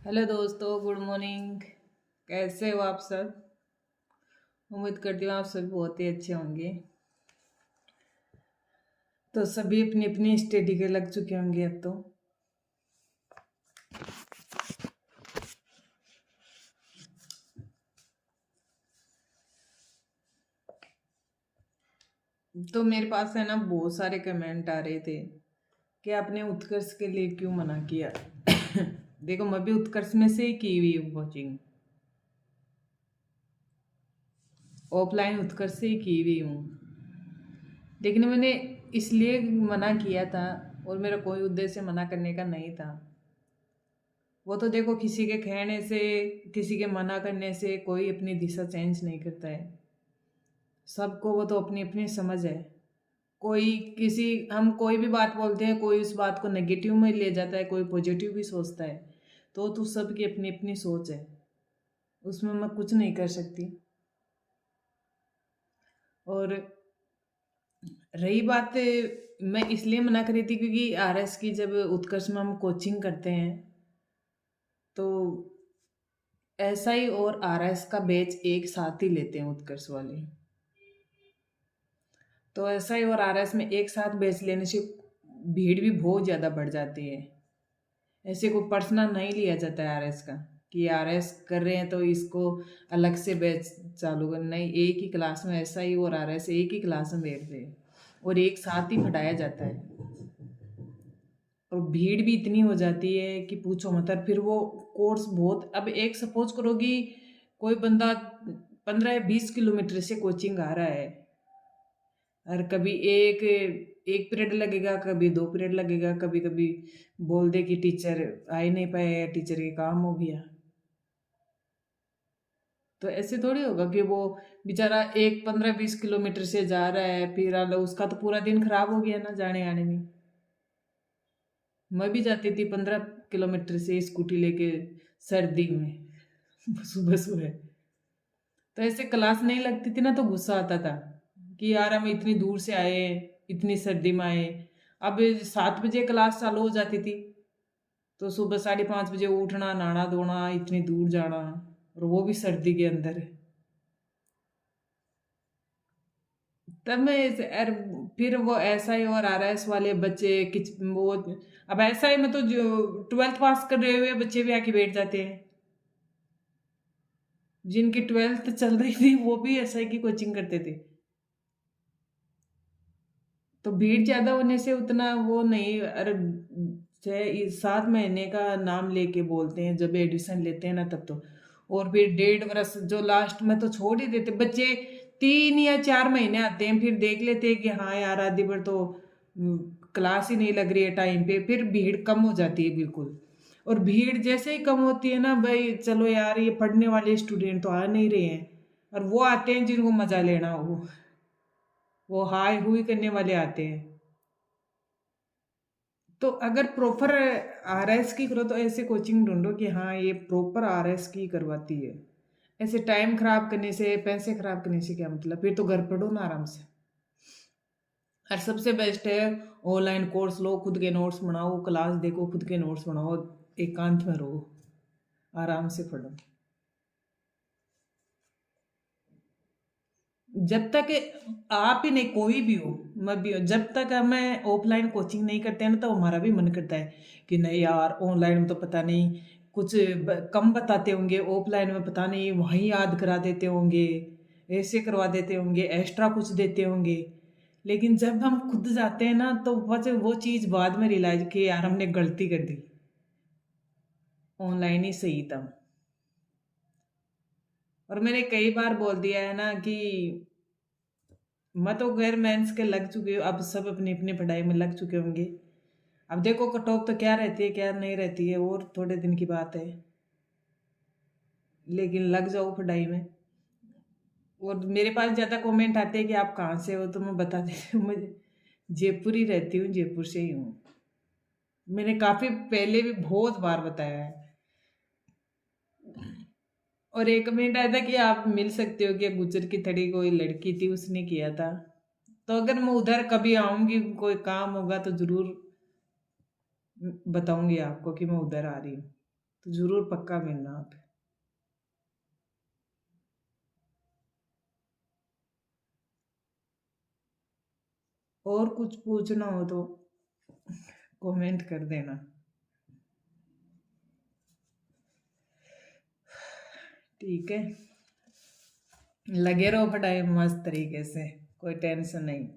Hello दोस्तों, good morning. कैसे हो आप सब? उम्मीद करती हूँ आप सब बहुत ही अच्छे होंगे। तो सभी अपनी अपनी स्टडी के लग चुके होंगे अब तो मेरे पास है ना बहुत सारे कमेंट आ रहे थे कि आपने उत्कर्ष के लिए क्यों मना किया। देखो, मैं भी उत्कर्ष में से ही की हुई हूँ कोचिंग, ऑफलाइन उत्कर्ष से ही की हुई हूँ। लेकिन मैंने इसलिए मना किया था, और मेरा कोई उद्देश्य मना करने का नहीं था। वो तो देखो, किसी के कहने से, किसी के मना करने से कोई अपनी दिशा चेंज नहीं करता है। सबको वो तो अपनी अपनी समझ है। कोई किसी हम कोई भी बात बोलते हैं, कोई उस बात को नेगेटिव में ले जाता है, कोई पॉजिटिव भी सोचता है। तो सबकी अपनी अपनी सोच है, उसमें मैं कुछ नहीं कर सकती। और रही बात, मैं इसलिए मना करी थी क्योंकि आरएस की जब उत्कर्ष में हम कोचिंग करते हैं तो एसआई और आरएस का बैच एक साथ ही लेते हैं उत्कर्ष वाले। तो एसआई और आरएस में एक साथ बैच लेने से भीड़ भी बहुत ज़्यादा बढ़ जाती है। ऐसे को पर्सनल नहीं लिया जाता है आरएस का, कि आरएस कर रहे हैं तो इसको अलग से बैच चालू करना। नहीं, एक ही क्लास में एसआई और आरएस एक ही क्लास में बैठते हैं और एक साथ ही पढ़ाया जाता है। और भीड़ भी इतनी हो जाती है कि पूछो मत। और फिर वो कोर्स बहुत, अब एक सपोज करो कि कोई बंदा 15 या 20 किलोमीटर से कोचिंग आ रहा है, और कभी एक एक पीरियड लगेगा, कभी 2 पीरियड लगेगा, कभी कभी बोल दे कि टीचर आ ही नहीं पाए या टीचर के काम हो गया। तो ऐसे थोड़ी होगा कि वो बेचारा एक 15-20 किलोमीटर से जा रहा है, फिर उसका तो पूरा दिन खराब हो गया ना जाने आने में। मैं भी जाती थी 15 किलोमीटर से स्कूटी लेके सर्दी में सुबह सुबह। तो ऐसे क्लास नहीं लगती थी ना तो गुस्सा आता था कि यार हम इतनी दूर से आए, इतनी सर्दी में आए। अब 7 बजे क्लास चालू हो जाती थी, तो सुबह 5:30 बजे उठना, नहाना धोना, इतनी दूर जाना, और वो भी सर्दी के अंदर। तब मैं फिर वो एसआई और आरएस वाले बच्चे वो, अब एसआई में तो जो 12th पास कर रहे हुए बच्चे भी आके बैठ जाते हैं। जिनकी 12th चल रही थी वो भी एसआई की कोचिंग करते थे। तो भीड़ ज्यादा होने से उतना वो नहीं। अरे 6-7 महीने का नाम लेके बोलते हैं जब एडमिशन लेते हैं ना तब तो। और फिर 1.5 वर्ष जो लास्ट में तो छोड़ ही देते बच्चे। 3 या 4 महीने आते हैं, फिर देख लेते हैं कि हाँ यार आदि बार तो क्लास ही नहीं लग रही है टाइम पे, फिर भीड़ कम हो जाती है बिल्कुल। और भीड़ जैसे ही कम होती है ना भाई, चलो यार ये पढ़ने वाले स्टूडेंट तो आ नहीं रहे हैं, और वो आते हैं जिनको मजा लेना हो, वो हाय हुई करने वाले आते हैं। तो अगर प्रॉपर आरएस की करो तो ऐसे कोचिंग ढूंढो कि हाँ ये प्रॉपर आरएस की करवाती है। ऐसे टाइम खराब करने से, पैसे खराब करने से क्या मतलब? फिर तो घर पढ़ो ना आराम से। और सबसे बेस्ट है ऑनलाइन कोर्स लो, खुद के नोट्स बनाओ, क्लास देखो, खुद के नोट्स बनाओ, एकांत में रहो, आराम से पढ़ो। जब तक आप ही नहीं, कोई भी हो, मैं भी हो, जब तक हमें ऑफलाइन कोचिंग नहीं करते हैं ना तो हमारा भी मन करता है कि नहीं यार ऑनलाइन में तो पता नहीं कुछ कम बताते होंगे, ऑफलाइन में पता नहीं वहीं याद करा देते होंगे, ऐसे करवा देते होंगे, एक्स्ट्रा कुछ देते होंगे। लेकिन जब हम खुद जाते हैं ना तो बस वो चीज़ बाद में रियलाइज कि यार हमने गलती कर दी, ऑनलाइन ही सही था। और मैंने कई बार बोल दिया है ना कि मैं तो गैर मेंस के लग चुकी हूँ, अब सब अपनी अपनी पढ़ाई में लग चुके होंगे। अब देखो कट ऑफ तो क्या रहती है क्या नहीं रहती है और थोड़े दिन की बात है, लेकिन लग जाओ पढ़ाई में। और मेरे पास ज़्यादा कमेंट आते हैं कि आप कहाँ से हो, तो मैं बता देती हूँ, मैं जयपुर ही रहती हूँ, जयपुर से ही हूँ। मैंने काफ़ी पहले भी बहुत बार बताया है। और एक कमेंट आया था कि आप मिल सकते हो, कि गुजर की थड़ी कोई लड़की थी उसने किया था। तो अगर मैं उधर कभी आऊंगी, कोई काम होगा तो जरूर बताऊंगी आपको कि मैं उधर आ रही हूँ। तो ज़रूर पक्का मिलना आप। और कुछ पूछना हो तो कमेंट कर देना। ठीक है, लगे रहो पढ़ाई मस्त तरीके से, कोई टेंशन नहीं।